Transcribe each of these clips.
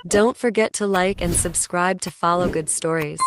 Don't forget to like and subscribe to follow good stories.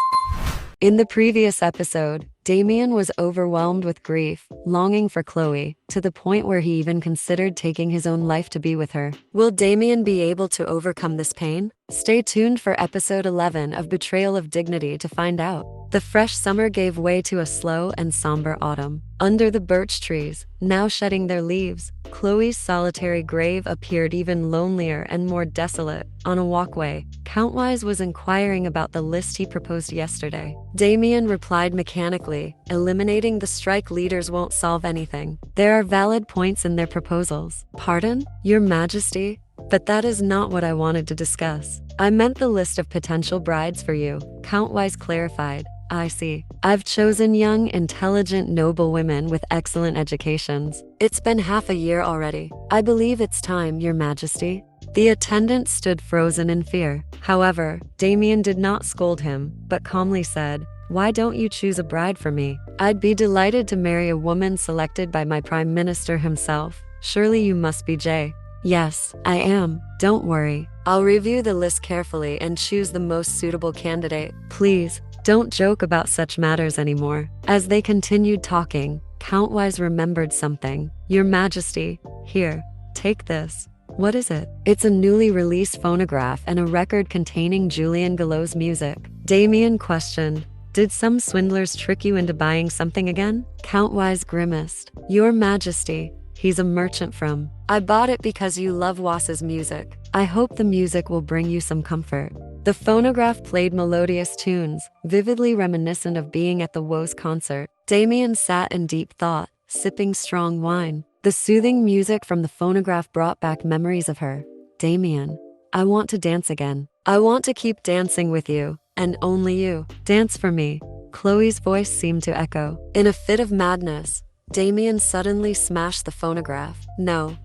In the previous episode, Damien was overwhelmed with grief, longing for Chloe, to the point where he even considered taking his own life to be with her. Will Damien be able to overcome this pain? Stay tuned for episode 11 of Betrayal of Dignity to find out. The fresh summer gave way to a slow and somber autumn. Under the birch trees, now shedding their leaves, Chloe's solitary grave appeared even lonelier and more desolate. On a walkway, Countwise was inquiring about the list he proposed yesterday. Damien replied mechanically, eliminating the strike leaders won't solve anything. There are valid points in their proposals. Pardon, Your Majesty? But that is not what I wanted to discuss. I meant the list of potential brides for you, Countwise clarified. I see. I've chosen young, intelligent, noble women with excellent educations. It's been half a year already. I believe it's time, Your Majesty. The attendant stood frozen in fear. However, Damien did not scold him, but calmly said, "Why don't you choose a bride for me? I'd be delighted to marry a woman selected by my Prime Minister himself. Surely you must be Jay." "Yes, I am. Don't worry. I'll review the list carefully and choose the most suitable candidate. Please, don't joke about such matters anymore." As they continued talking, Countwise remembered something. "Your Majesty, here, take this." "What is it?" "It's a newly released phonograph and a record containing Julian Gillot's music." Damien questioned, "Did some swindlers trick you into buying something again?" Countwise grimaced. "Your Majesty, he's a merchant from. I bought it because you love Was's music. I hope the music will bring you some comfort." The phonograph played melodious tunes, vividly reminiscent of being at the Woes concert. Damien sat in deep thought, sipping strong wine. The soothing music from the phonograph brought back memories of her. "Damien, I want to dance again. I want to keep dancing with you, and only you. Dance for me." Chloe's voice seemed to echo. In a fit of madness, Damien suddenly smashed the phonograph. "No,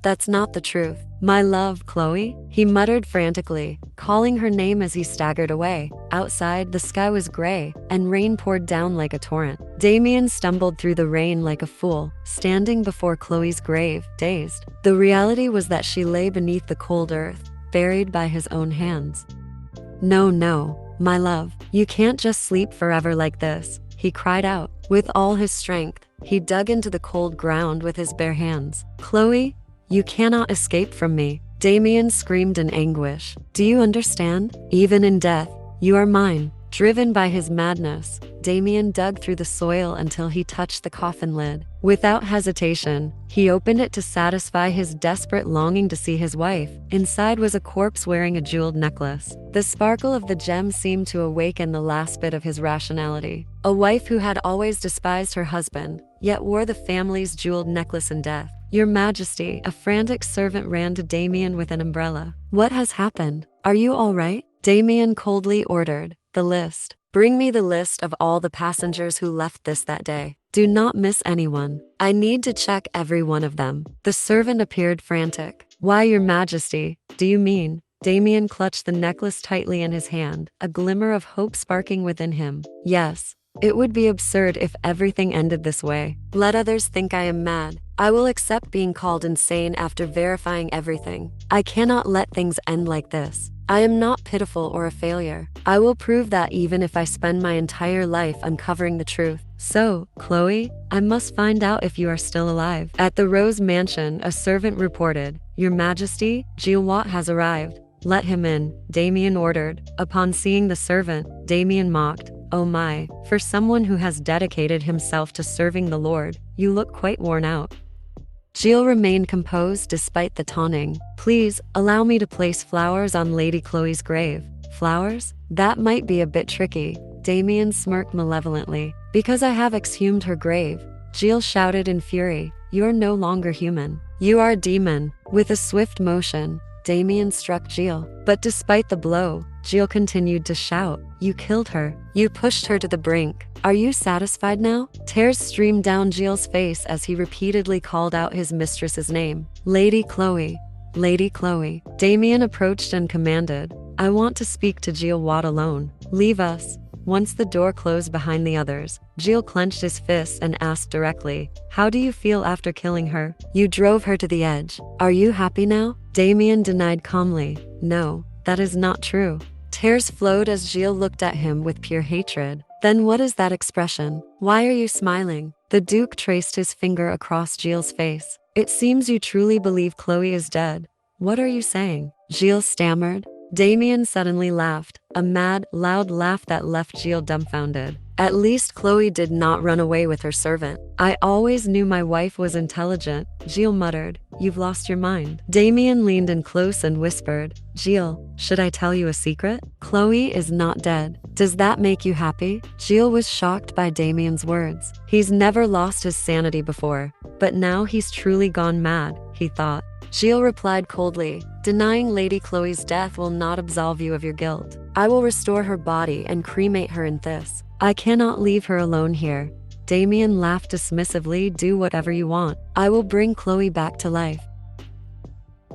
that's not the truth. My love, Chloe," he muttered frantically, calling her name as he staggered away. Outside, the sky was gray, and rain poured down like a torrent. Damien stumbled through the rain like a fool, standing before Chloe's grave, dazed. The reality was that she lay beneath the cold earth, buried by his own hands. "No, no, my love, you can't just sleep forever like this," he cried out. With all his strength, he dug into the cold ground with his bare hands. "Chloe, you cannot escape from me," Damien screamed in anguish. "Do you understand? Even in death, you are mine." Driven by his madness, Damien dug through the soil until he touched the coffin lid. Without hesitation, he opened it to satisfy his desperate longing to see his wife. Inside was a corpse wearing a jeweled necklace. The sparkle of the gem seemed to awaken the last bit of his rationality. A wife who had always despised her husband, yet wore the family's jeweled necklace in death. "Your Majesty," a frantic servant ran to Damien with an umbrella. "What has happened? Are you all right?" Damien coldly ordered, "The list. Bring me the list of all the passengers who left that day. Do not miss anyone. I need to check every one of them." The servant appeared frantic. "Why, Your Majesty, do you mean?" Damien clutched the necklace tightly in his hand, a glimmer of hope sparking within him. "Yes. It would be absurd if everything ended this way. Let others think I am mad. I will accept being called insane after verifying everything. I cannot let things end like this. I am not pitiful or a failure. I will prove that even if I spend my entire life uncovering the truth. So, Chloe, I must find out if you are still alive." At the Rose Mansion, a servant reported, "Your Majesty, Gilles has arrived." "Let him in," Damien ordered. Upon seeing the servant, Damien mocked, "Oh my, for someone who has dedicated himself to serving the Lord, you look quite worn out." Gilles remained composed despite the taunting. "Please, allow me to place flowers on Lady Chloe's grave." "Flowers? That might be a bit tricky." Damien smirked malevolently. "Because I have exhumed her grave," Gilles shouted in fury. "You're no longer human. You are a demon." With a swift motion, Damien struck Gilles. But despite the blow, Gilles continued to shout, "You killed her. You pushed her to the brink. Are you satisfied now?" Tears streamed down Gilles' face as he repeatedly called out his mistress's name. "Lady Chloe. Lady Chloe." Damien approached and commanded, "I want to speak to Gilles Watt alone. Leave us." Once the door closed behind the others, Gilles clenched his fists and asked directly, "How do you feel after killing her? You drove her to the edge. Are you happy now?" Damien denied calmly, "No, That is not true. Tears flowed as Gilles looked at him with pure hatred. Then what is that expression? Why are you smiling? The Duke traced his finger across Gilles' face. It seems you truly believe Chloe is dead. What are you saying? Gilles stammered. Damien suddenly laughed, a mad, loud laugh that left Gilles dumbfounded. At least Chloe did not run away with her servant. I always knew my wife was intelligent, Gilles muttered. You've lost your mind. Damien leaned in close and whispered, Gilles, should I tell you a secret? Chloe is not dead. Does that make you happy? Gilles was shocked by Damien's words. He's never lost his sanity before, but now he's truly gone mad, he thought. Gilles replied coldly, denying Lady Chloe's death will not absolve you of your guilt. I will restore her body and cremate her in this. I cannot leave her alone here. Damien laughed dismissively. Do whatever you want. I will bring Chloe back to life.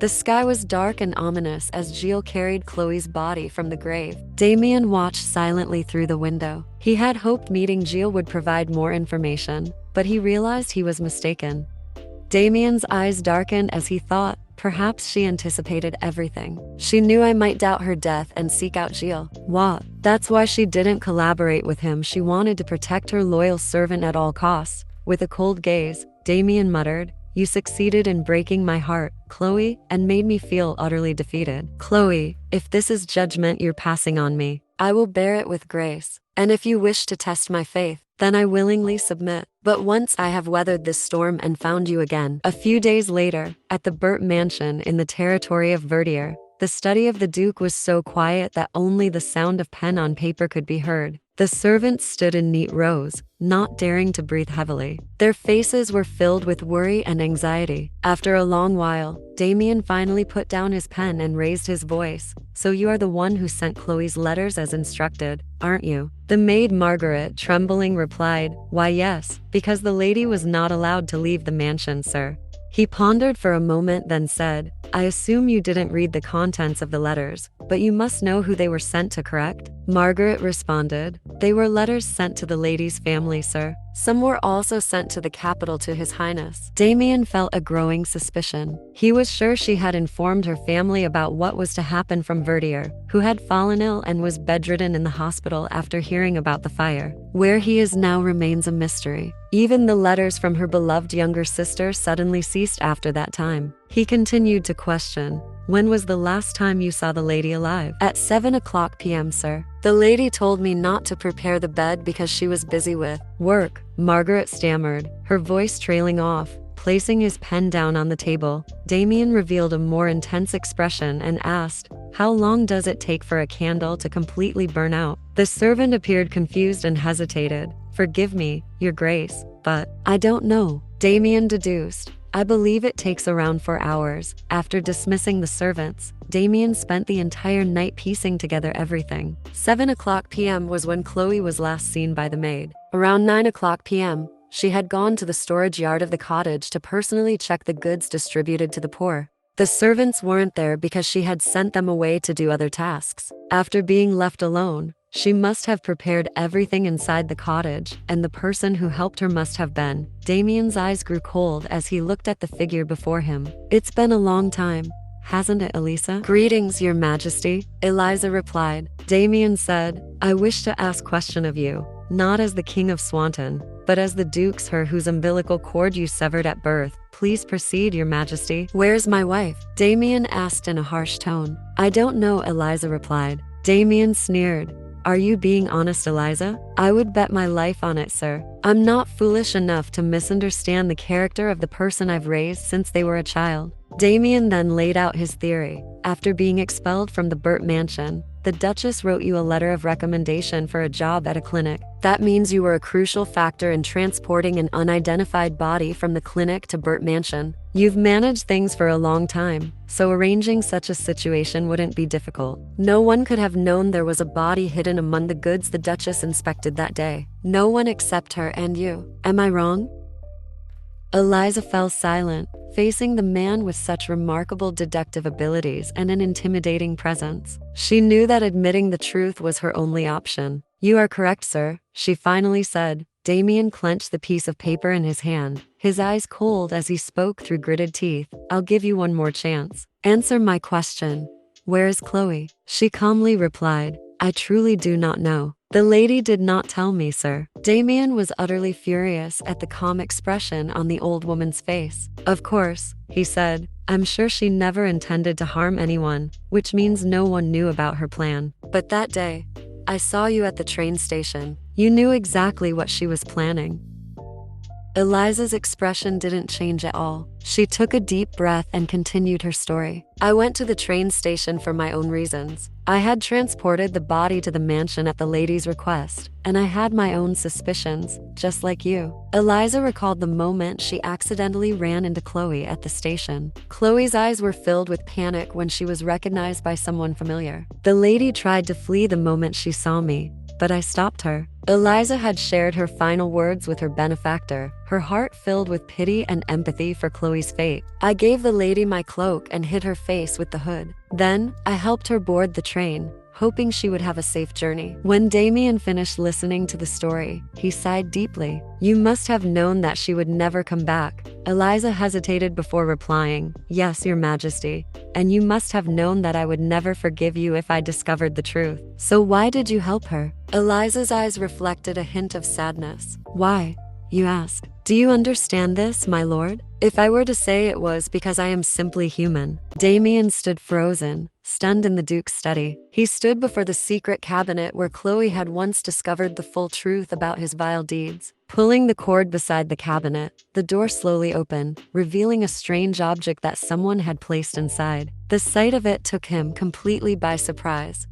The sky was dark and ominous as Gilles carried Chloe's body from the grave. Damien watched silently through the window. He had hoped meeting Gilles would provide more information, but he realized he was mistaken. Damien's eyes darkened as he thought, perhaps she anticipated everything. She knew I might doubt her death and seek out Gilles. What? That's why she didn't collaborate with him. She wanted to protect her loyal servant at all costs. With a cold gaze, Damien muttered, you succeeded in breaking my heart, Chloe, and made me feel utterly defeated. Chloe, if this is judgment you're passing on me, I will bear it with grace. And if you wish to test my faith, then I willingly submit. But once I have weathered this storm and found you again. A few days later, at the Burt mansion in the territory of Verdier, the study of the Duke was so quiet that only the sound of pen on paper could be heard. The servants stood in neat rows, not daring to breathe heavily. Their faces were filled with worry and anxiety. After a long while, Damien finally put down his pen and raised his voice. So you are the one who sent Chloe's letters as instructed, aren't you? The maid Margaret, trembling, replied, why yes, because the lady was not allowed to leave the mansion, sir. He pondered for a moment, then said, I assume you didn't read the contents of the letters, but you must know who they were sent to, correct? Margaret responded, they were letters sent to the lady's family, sir. Some were also sent to the capital to His Highness. Damien felt a growing suspicion. He was sure she had informed her family about what was to happen from Verdier, who had fallen ill and was bedridden in the hospital after hearing about the fire. Where he is now remains a mystery. Even the letters from her beloved younger sister suddenly ceased after that time. He continued to question, when was the last time you saw the lady alive? At 7:00 p.m., sir. The lady told me not to prepare the bed because she was busy with work, Margaret stammered, her voice trailing off. Placing his pen down on the table, Damien revealed a more intense expression and asked, how long does it take for a candle to completely burn out? The servant appeared confused and hesitated. Forgive me, Your Grace, but I don't know. Damien deduced, I believe it takes around 4 hours. After dismissing the servants, Damien spent the entire night piecing together everything. 7:00 p.m. was when Chloe was last seen by the maid. Around 9:00 p.m., she had gone to the storage yard of the cottage to personally check the goods distributed to the poor. The servants weren't there because she had sent them away to do other tasks. After being left alone, she must have prepared everything inside the cottage, and the person who helped her must have been. Damien's eyes grew cold as he looked at the figure before him. It's been a long time, hasn't it, Eliza? Greetings, Your Majesty, Eliza replied. Damien said, I wish to ask question of you, not as the King of Swanton, but as the Duke's her whose umbilical cord you severed at birth. Please proceed, Your Majesty. Where's my wife? Damien asked in a harsh tone. I don't know, Eliza replied. Damien sneered. Are you being honest, Eliza? I would bet my life on it, sir. I'm not foolish enough to misunderstand the character of the person I've raised since they were a child. Damien then laid out his theory. After being expelled from the Burt mansion, the Duchess wrote you a letter of recommendation for a job at a clinic. That means you were a crucial factor in transporting an unidentified body from the clinic to Burt mansion. You've managed things for a long time, so arranging such a situation wouldn't be difficult. No one could have known there was a body hidden among the goods the Duchess inspected that day. No one except her and you. Am I wrong? Eliza fell silent, facing the man with such remarkable deductive abilities and an intimidating presence. She knew that admitting the truth was her only option. You are correct, sir, she finally said. Damien clenched the piece of paper in his hand, his eyes cold as he spoke through gritted teeth. I'll give you one more chance. Answer my question. Where is Chloe? She calmly replied, I truly do not know. The lady did not tell me, sir. Damien was utterly furious at the calm expression on the old woman's face. Of course, he said, I'm sure she never intended to harm anyone, which means no one knew about her plan. But that day, I saw you at the train station. You knew exactly what she was planning. Eliza's expression didn't change at all. She took a deep breath and continued her story. I went to the train station for my own reasons. I had transported the body to the mansion at the lady's request, and I had my own suspicions, just like you. Eliza recalled the moment she accidentally ran into Chloe at the station. Chloe's eyes were filled with panic when she was recognized by someone familiar. The lady tried to flee the moment she saw me, but I stopped her. Eliza had shared her final words with her benefactor, her heart filled with pity and empathy for Chloe's fate. I gave the lady my cloak and hid her face with the hood. Then, I helped her board the train, hoping she would have a safe journey. When Damien finished listening to the story, he sighed deeply. You must have known that she would never come back. Eliza hesitated before replying, Yes, Your Majesty. And you must have known that I would never forgive you if I discovered the truth. So why did you help her? Eliza's eyes reflected a hint of sadness. Why? You ask. Do you understand this, my lord? If I were to say it was because I am simply human. Damien stood frozen, stunned in the Duke's study. He stood before the secret cabinet where Chloe had once discovered the full truth about his vile deeds. Pulling the cord beside the cabinet, the door slowly opened, revealing a strange object that someone had placed inside. The sight of it took him completely by surprise.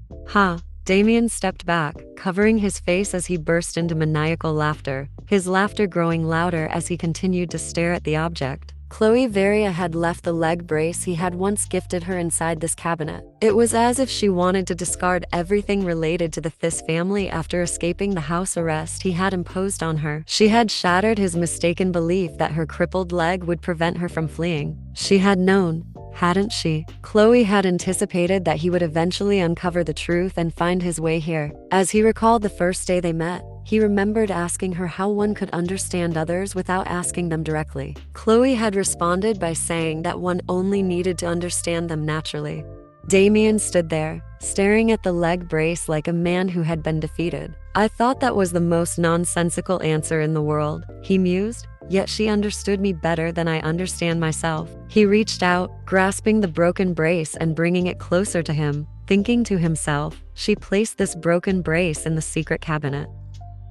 Damien stepped back, covering his face as he burst into maniacal laughter, his laughter growing louder as he continued to stare at the object. Chloe Varia had left the leg brace he had once gifted her inside this cabinet. It was as if she wanted to discard everything related to the Thys family after escaping the house arrest he had imposed on her. She had shattered his mistaken belief that her crippled leg would prevent her from fleeing. She had known, hadn't she? Chloe had anticipated that he would eventually uncover the truth and find his way here. As he recalled the first day they met, he remembered asking her how one could understand others without asking them directly. Chloe had responded by saying that one only needed to understand them naturally. Damien stood there, staring at the leg brace like a man who had been defeated. I thought that was the most nonsensical answer in the world, he mused, yet she understood me better than I understand myself. He reached out, grasping the broken brace and bringing it closer to him, thinking to himself, she placed this broken brace in the secret cabinet.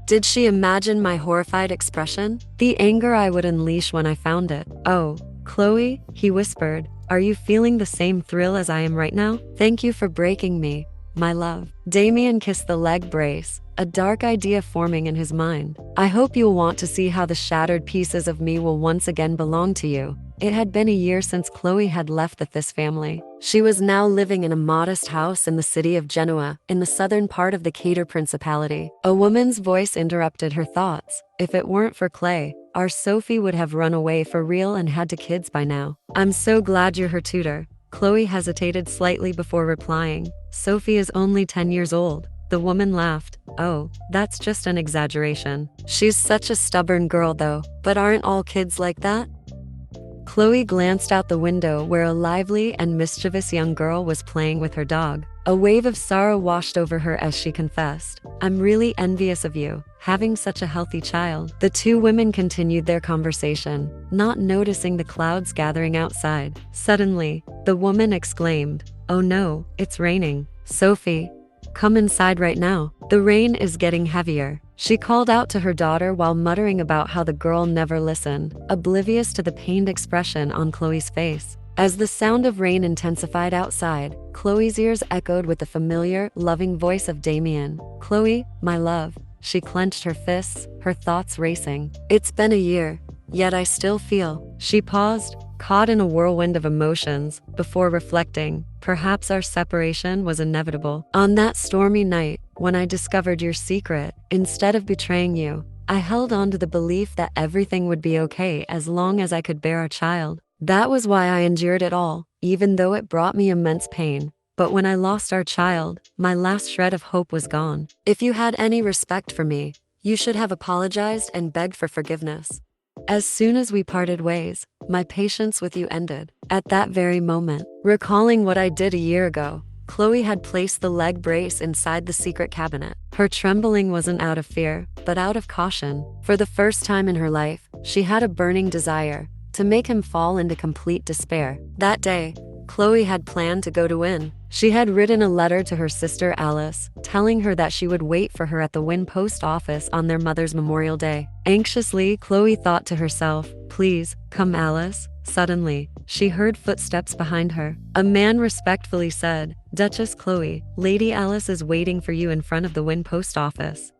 Did she imagine my horrified expression? The anger I would unleash when I found it? Oh, Chloe, he whispered, are you feeling the same thrill as I am right now? Thank you for breaking me, my love. Damien kissed the leg brace, a dark idea forming in his mind. I hope you'll want to see how the shattered pieces of me will once again belong to you. It had been a year since Chloe had left the Thys family. She was now living in a modest house in the city of Genoa, in the southern part of the Cater Principality. A woman's voice interrupted her thoughts. If it weren't for Clay, our Sophie would have run away for real and had 2 kids by now. I'm so glad you're her tutor. Chloe hesitated slightly before replying. Sophie is only 10 years old. The woman laughed. Oh, that's just an exaggeration. She's such a stubborn girl though, but aren't all kids like that? Chloe glanced out the window where a lively and mischievous young girl was playing with her dog. A wave of sorrow washed over her as she confessed, I'm really envious of you, having such a healthy child. The 2 women continued their conversation, not noticing the clouds gathering outside. Suddenly, the woman exclaimed, Oh no, it's raining. Sophie, come inside right now. The rain is getting heavier. She called out to her daughter while muttering about how the girl never listened, oblivious to the pained expression on Chloe's face. As the sound of rain intensified outside, Chloe's ears echoed with the familiar, loving voice of Damien. Chloe, my love. She clenched her fists, her thoughts racing. It's been a year, yet I still feel. She paused, caught in a whirlwind of emotions, before reflecting, perhaps our separation was inevitable. On that stormy night, when I discovered your secret, instead of betraying you, I held on to the belief that everything would be okay as long as I could bear a child. That was why I endured it all, even though it brought me immense pain. But when I lost our child, my last shred of hope was gone. If you had any respect for me, you should have apologized and begged for forgiveness. As soon as we parted ways, my patience with you ended. At that very moment, recalling what I did a year ago, Chloe had placed the leg brace inside the secret cabinet. Her trembling wasn't out of fear, but out of caution. For the first time in her life, she had a burning desire to make him fall into complete despair. That day, Chloe had planned to go to Wynn. She had written a letter to her sister Alice, telling her that she would wait for her at the Wynn post office on their mother's Memorial Day. Anxiously, Chloe thought to herself, "Please, come Alice." Suddenly, she heard footsteps behind her. A man respectfully said, "Duchess Chloe, Lady Alice is waiting for you in front of the Wynn post office."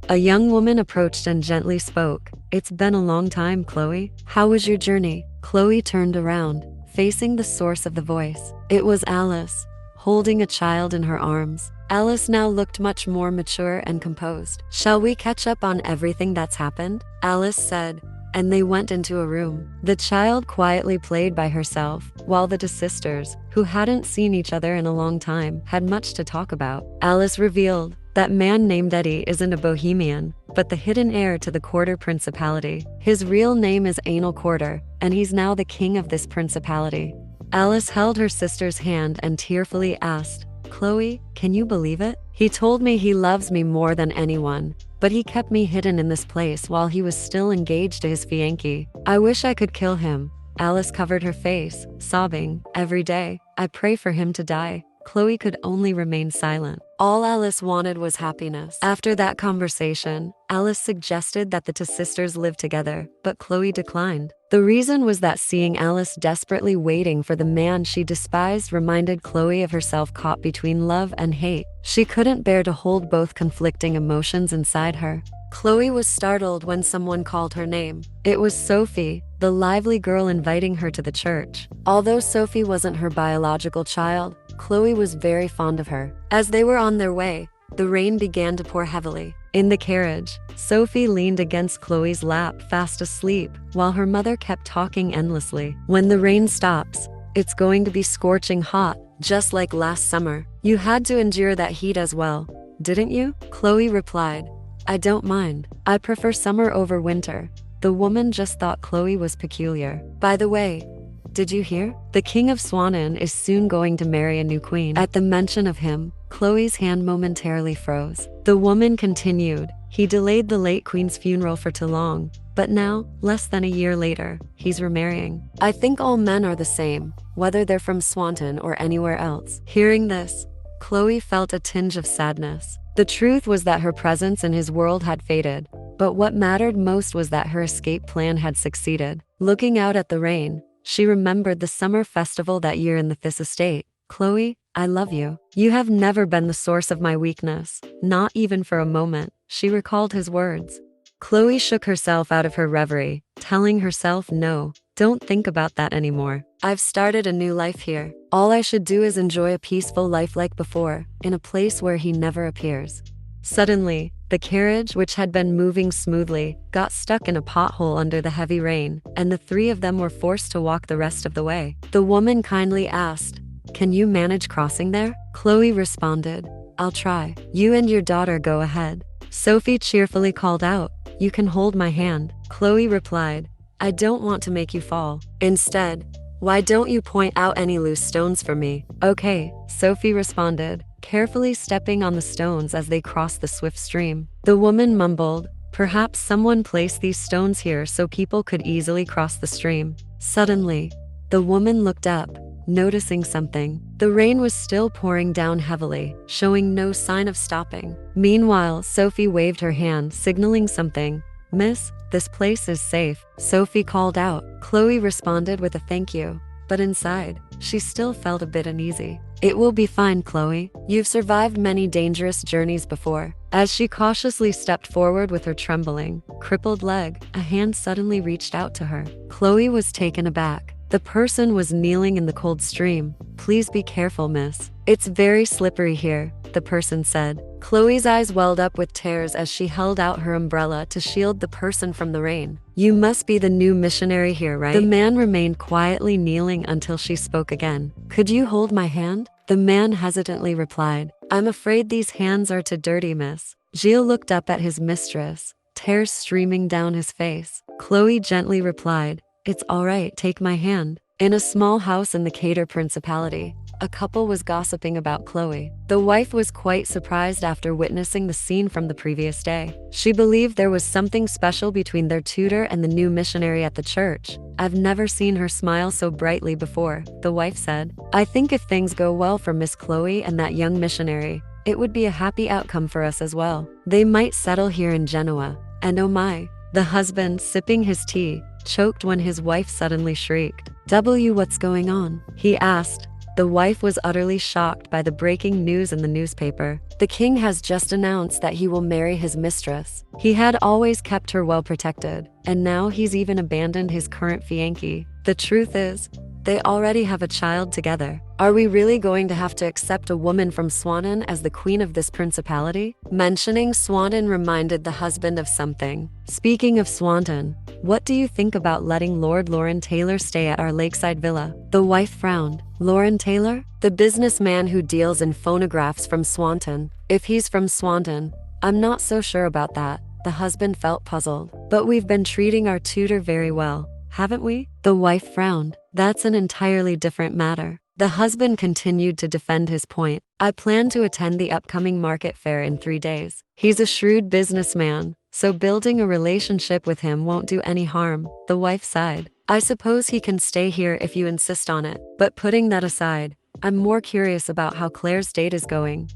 A young woman approached and gently spoke. "It's been a long time, Chloe. How was your journey?" Chloe turned around, facing the source of the voice. It was Alice, holding a child in her arms. Alice now looked much more mature and composed. "Shall we catch up on everything that's happened?" Alice said, and they went into a room. The child quietly played by herself, while the two sisters, who hadn't seen each other in a long time, had much to talk about. Alice revealed, "That man named Eddie isn't a bohemian, but the hidden heir to the Quarter Principality. His real name is Anal Quarter, and he's now the king of this principality." Alice held her sister's hand and tearfully asked, "Chloe, can you believe it? He told me he loves me more than anyone, but he kept me hidden in this place while he was still engaged to his fiancée. I wish I could kill him." Alice covered her face, sobbing, "Every day, I pray for him to die." Chloe could only remain silent. All Alice wanted was happiness. After that conversation, Alice suggested that the two sisters live together, but Chloe declined. The reason was that seeing Alice desperately waiting for the man she despised reminded Chloe of herself caught between love and hate. She couldn't bear to hold both conflicting emotions inside her. Chloe was startled when someone called her name. It was Sophie, the lively girl inviting her to the church. Although Sophie wasn't her biological child, Chloe was very fond of her. As they were on their way, the rain began to pour heavily. In the carriage, Sophie leaned against Chloe's lap, fast asleep, while her mother kept talking endlessly. "When the rain stops, it's going to be scorching hot, just like last summer. You had to endure that heat as well, didn't you?" Chloe replied, "I don't mind. I prefer summer over winter." The woman just thought Chloe was peculiar. "By the way, did you hear? The King of Swannon is soon going to marry a new queen." At the mention of him, Chloe's hand momentarily froze. The woman continued, "He delayed the late queen's funeral for too long, but now, less than a year later, he's remarrying. I think all men are the same, whether they're from Swanton or anywhere else." Hearing this, Chloe felt a tinge of sadness. The truth was that her presence in his world had faded, but what mattered most was that her escape plan had succeeded. Looking out at the rain, she remembered the summer festival that year in the Fiss estate. "Chloe, I love you. You have never been the source of my weakness, not even for a moment." She recalled his words. Chloe shook herself out of her reverie, telling herself, "No, don't think about that anymore. I've started a new life here. All I should do is enjoy a peaceful life like before, in a place where he never appears." Suddenly, the carriage, which had been moving smoothly, got stuck in a pothole under the heavy rain, and the three of them were forced to walk the rest of the way. The woman kindly asked, "Can you manage crossing there?" Chloe responded, "I'll try. You and your daughter go ahead." Sophie cheerfully called out, "You can hold my hand." Chloe replied, "I don't want to make you fall. Instead, why don't you point out any loose stones for me?" "Okay," Sophie responded, carefully stepping on the stones as they crossed the swift stream. The woman mumbled, "Perhaps someone placed these stones here so people could easily cross the stream." Suddenly, the woman looked up, noticing something. The rain was still pouring down heavily, showing no sign of stopping. Meanwhile, Sophie waved her hand, signaling something. "Miss, this place is safe," Sophie called out. Chloe responded with a thank you, but inside, she still felt a bit uneasy. "It will be fine, Chloe. You've survived many dangerous journeys before." As she cautiously stepped forward with her trembling, crippled leg, a hand suddenly reached out to her. Chloe was taken aback. The person was kneeling in the cold stream. "Please be careful, miss. It's very slippery here," the person said. Chloe's eyes welled up with tears as she held out her umbrella to shield the person from the rain. "You must be the new missionary here, right?" The man remained quietly kneeling until she spoke again. "Could you hold my hand?" The man hesitantly replied, "I'm afraid these hands are too dirty, miss." Gilles looked up at his mistress, tears streaming down his face. Chloe gently replied, "It's all right, take my hand." In a small house in the Cater Principality, a couple was gossiping about Chloe. The wife was quite surprised after witnessing the scene from the previous day. She believed there was something special between their tutor and the new missionary at the church. "I've never seen her smile so brightly before," the wife said. "I think if things go well for Miss Chloe and that young missionary, it would be a happy outcome for us as well. They might settle here in Genoa. And oh my." The husband, sipping his tea, choked when his wife suddenly shrieked. What's going on?" he asked. The wife was utterly shocked by the breaking news in the newspaper. "The king has just announced that he will marry his mistress. He had always kept her well protected, and now he's even abandoned his current fiancée. The truth is, they already have a child together. Are we really going to have to accept a woman from Swanton as the queen of this principality?" Mentioning Swanton reminded the husband of something. "Speaking of Swanton, what do you think about letting Lord Lauren Taylor stay at our lakeside villa?" The wife frowned. "Lauren Taylor? The businessman who deals in phonographs from Swanton. If he's from Swanton, I'm not so sure about that." The husband felt puzzled. "But we've been treating our tutor very well, haven't we?" The wife frowned. "That's an entirely different matter." The husband continued to defend his point. "I plan to attend the upcoming market fair in 3 days. He's a shrewd businessman, so building a relationship with him won't do any harm." The wife sighed. "I suppose he can stay here if you insist on it. But putting that aside, I'm more curious about how Claire's date is going."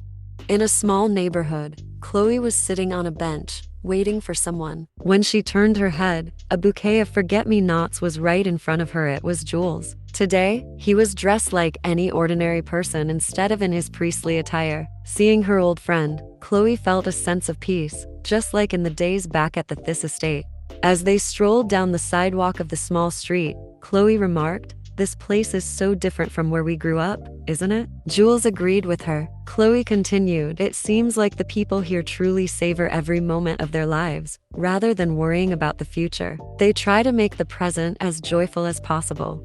In a small neighborhood, Chloe was sitting on a bench, waiting for someone. When she turned her head, a bouquet of forget-me-nots was right in front of her. It was Gilles. Today, he was dressed like any ordinary person instead of in his priestly attire. Seeing her old friend, Chloe felt a sense of peace, just like in the days back at the This estate. As they strolled down the sidewalk of the small street, Chloe remarked, "This place is so different from where we grew up, isn't it?" Gilles agreed with her. Chloe continued, "It seems like the people here truly savor every moment of their lives, rather than worrying about the future. They try to make the present as joyful as possible."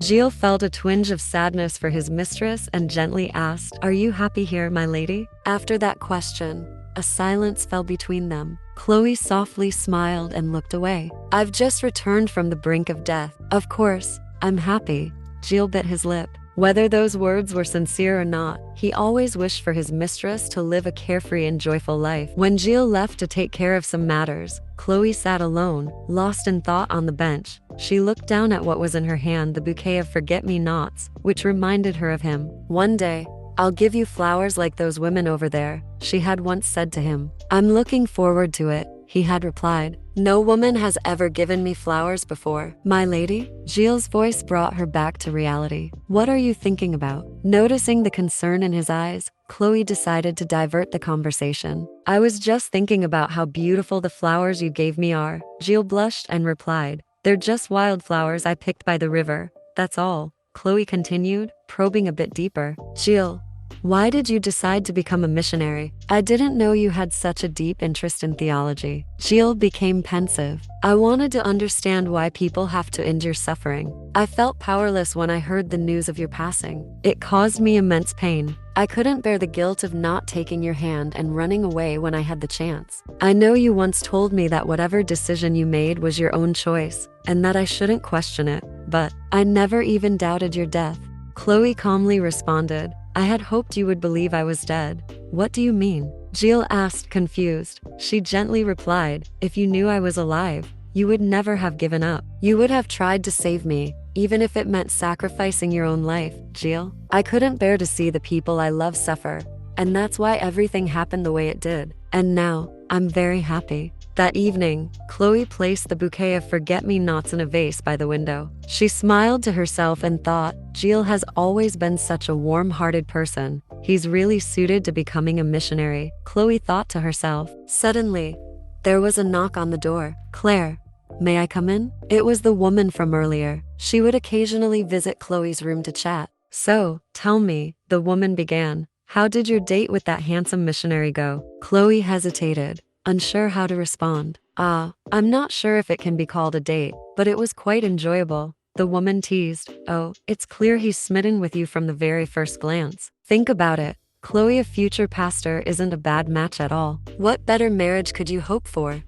Gilles felt a twinge of sadness for his mistress and gently asked, "Are you happy here, my lady?" After that question, a silence fell between them. Chloe softly smiled and looked away. "I've just returned from the brink of death. Of course, I'm happy." Gilles bit his lip. Whether those words were sincere or not, he always wished for his mistress to live a carefree and joyful life. When Gilles left to take care of some matters, Chloe sat alone, lost in thought on the bench. She looked down at what was in her hand, the bouquet of forget-me-nots, which reminded her of him. "One day, I'll give you flowers like those women over there," she had once said to him. "I'm looking forward to it," he had replied. "No woman has ever given me flowers before." "My lady?" Gilles' voice brought her back to reality. "What are you thinking about?" Noticing the concern in his eyes, Chloe decided to divert the conversation. "I was just thinking about how beautiful the flowers you gave me are." Gilles blushed and replied, "They're just wildflowers I picked by the river, that's all." Chloe continued, probing a bit deeper. "Gilles, why did you decide to become a missionary? I didn't know you had such a deep interest in theology." Gilles became pensive. "I wanted to understand why people have to endure suffering. I felt powerless when I heard the news of your passing. It caused me immense pain. I couldn't bear the guilt of not taking your hand and running away when I had the chance. I know you once told me that whatever decision you made was your own choice, and that I shouldn't question it, but I never even doubted your death." Chloe calmly responded, "I had hoped you would believe I was dead." "What do you mean?" Gilles asked, confused. She gently replied, "If you knew I was alive, you would never have given up. You would have tried to save me, even if it meant sacrificing your own life." "Gilles, I couldn't bear to see the people I love suffer, and that's why everything happened the way it did. And now, I'm very happy." That evening, Chloe placed the bouquet of forget-me-nots in a vase by the window. She smiled to herself and thought, Gilles has always been such a warm-hearted person. He's really suited to becoming a missionary, Chloe thought to herself. Suddenly, there was a knock on the door. "Claire, may I come in?" It was the woman from earlier. She would occasionally visit Chloe's room to chat. "So, tell me," the woman began, "how did your date with that handsome missionary go?" Chloe hesitated, unsure how to respond. I'm not sure if it can be called a date, but it was quite enjoyable," the woman teased. "Oh, it's clear he's smitten with you from the very first glance. Think about it. Chloe, a future pastor, isn't a bad match at all. What better marriage could you hope for?"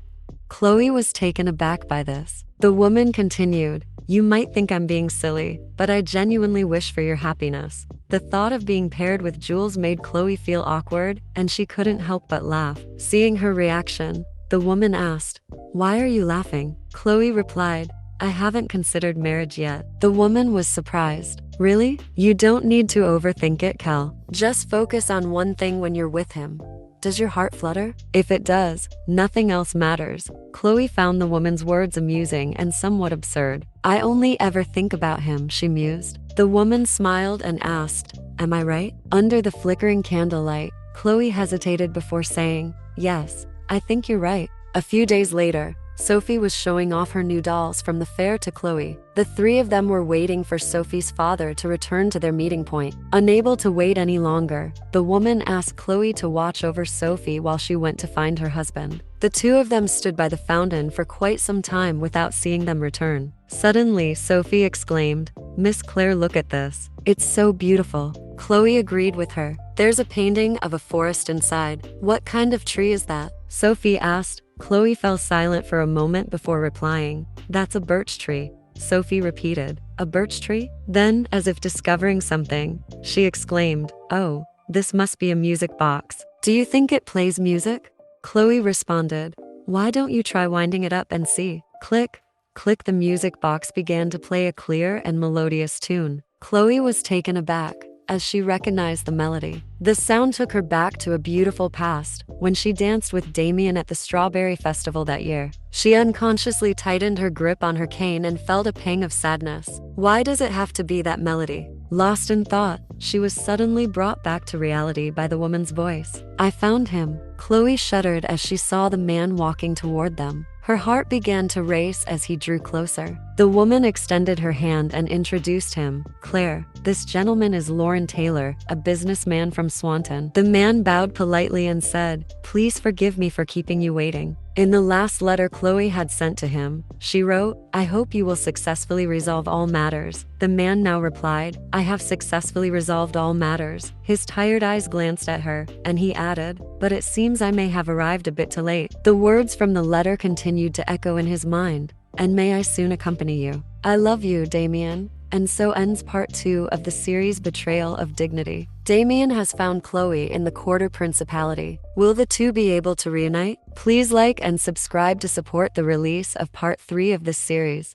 Chloe was taken aback by this. The woman continued, "You might think I'm being silly, but I genuinely wish for your happiness. The thought of being paired with Jules made Chloe feel awkward, and she couldn't help but laugh. Seeing her reaction, the woman asked, "Why are you laughing?" Chloe replied, "I haven't considered marriage yet." The woman was surprised. "Really? You don't need to overthink it, Kel. Just focus on one thing when you're with him. Does your heart flutter? If it does, nothing else matters." Chloe found the woman's words amusing and somewhat absurd. "I only ever think about him," she mused. The woman smiled and asked, "Am I right?" Under the flickering candlelight, Chloe hesitated before saying, "Yes, I think you're right." A few days later, Sophie was showing off her new dolls from the fair to Chloe. The three of them were waiting for Sophie's father to return to their meeting point. Unable to wait any longer, the woman asked Chloe to watch over Sophie while she went to find her husband. The two of them stood by the fountain for quite some time without seeing them return. Suddenly, Sophie exclaimed, "Miss Claire, look at this. It's so beautiful." Chloe agreed with her. "There's a painting of a forest inside. What kind of tree is that?" Sophie asked. Chloe fell silent for a moment before replying, "That's a birch tree." Sophie repeated, "A birch tree?" Then, as if discovering something, she exclaimed, "Oh, this must be a music box. Do you think it plays music?" Chloe responded, "Why don't you try winding it up and see?" Click, click, the music box began to play a clear and melodious tune. Chloe was taken aback as she recognized the melody. The sound took her back to a beautiful past, when she danced with Damien at the Strawberry Festival that year. She unconsciously tightened her grip on her cane and felt a pang of sadness. Why does it have to be that melody? Lost in thought, she was suddenly brought back to reality by the woman's voice. "I found him." Chloe shuddered as she saw the man walking toward them. Her heart began to race as he drew closer. The woman extended her hand and introduced him. "Claire, this gentleman is Lauren Taylor, a businessman from Swanton." The man bowed politely and said, "Please forgive me for keeping you waiting." In the last letter Chloe had sent to him, she wrote, "I hope you will successfully resolve all matters." The man now replied, "I have successfully resolved all matters." His tired eyes glanced at her, and he added, "But it seems I may have arrived a bit too late." The words from the letter continued to echo in his mind, "And may I soon accompany you. I love you, Damien." And so ends part 2 of the series Betrayal of Dignity. Damien has found Chloe in the Quarter Principality. Will the two be able to reunite? Please like and subscribe to support the release of part 3 of this series.